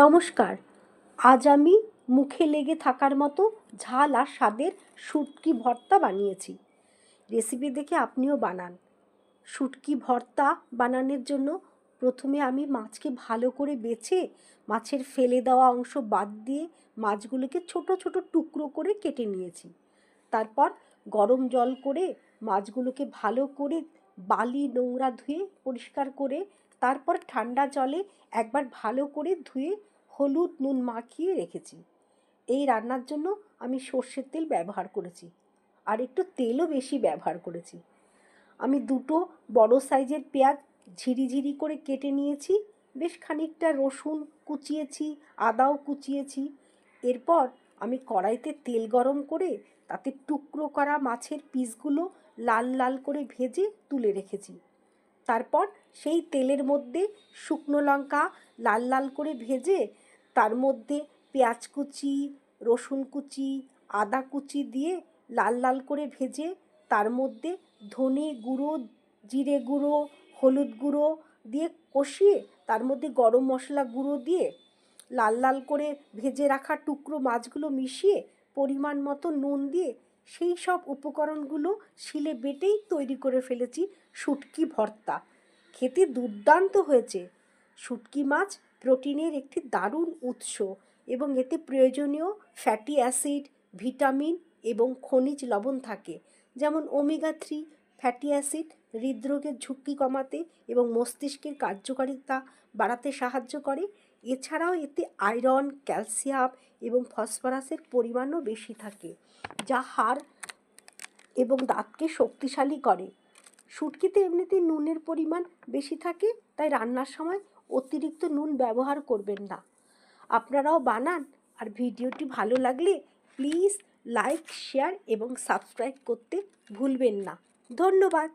নমস্কার। আজ আমি মুখে লেগে থাকার মতো ঝাল আর স্বাদের শুটকি ভর্তা বানিয়েছি। রেসিপি দেখে আপনিও বানান। শুটকি ভর্তা বানানোর জন্য প্রথমে আমি মাছকে ভালো করে বেছে মাছের ফেলে দেওয়া অংশ বাদ দিয়ে মাছগুলোকে ছোট ছোট টুকরো করে কেটে নিয়েছি। তারপর গরম জল করে মাছগুলোকে ভালো করে বালি নোংরা ধুয়ে পরিষ্কার করে তারপর ঠান্ডা জলে একবার ভালো করে ধুয়ে হলুদ নুন মাখিয়ে রেখেছি। এই রান্নার জন্য আমি সর্ষের তেল ব্যবহার করেছি আর একটু তেলও বেশি ব্যবহার করেছি। আমি দুটো বড় সাইজের পেঁয়াজ ঝিরিঝিরি করে কেটে নিয়েছি। বেশ খানিকটা রসুন কুচিয়েছি, আদাও কুচিয়েছি। এরপর আমি কড়াইতে তেল গরম করে তাতে টুকরো করা মাছের পিসগুলো লাল লাল করে ভেজে তুলে রেখেছি। তারপর সেই তেলের মধ্যে শুকনো লঙ্কা লাল লাল করে ভেজে তার মধ্যে পেঁয়াজ কুচি, রসুন কুচি, আদা কুচি দিয়ে লাল লাল করে ভেজে তার মধ্যে ধনে গুঁড়ো, জিরে গুঁড়ো, হলুদ গুঁড়ো দিয়ে কষিয়ে তার মধ্যে গরম মশলা গুঁড়ো দিয়ে লাল লাল করে ভেজে রাখা টুকরো মাছগুলো মিশিয়ে পরিমাণ মতো নুন দিয়ে সেই সব উপকরণগুলো শিলে বেটেই তৈরি করে ফেলেছি শুটকি ভর্তা। খেতে দুর্দান্ত হয়েছে। শুটকি মাছ প্রোটিনের একটি দারুণ উৎস এবং এতে প্রয়োজনীয় ফ্যাটি অ্যাসিড, ভিটামিন এবং খনিজ লবণ থাকে, যেমন ওমেগা 3 ফ্যাটি অ্যাসিড হৃদরোগের ঝুঁকি কমাতে এবং মস্তিষ্কের কার্যকারিতা বাড়াতে সাহায্য করে। এছাড়াও এতে আয়রন, ক্যালসিয়াম এবং ফসফরাসের পরিমাণও বেশি থাকে, যা হাড় এবং দাঁতকে শক্তিশালী করে। শুটকিতে এমনিতেই নুনের পরিমাণ বেশি থাকে, তাই রান্নার সময় অতিরিক্ত নুন ব্যবহার করবেন না। আপনারাও বানান। আর ভিডিওটি ভালো লাগলে প্লিজ লাইক, শেয়ার এবং সাবস্ক্রাইব করতে ভুলবেন না। ধন্যবাদ।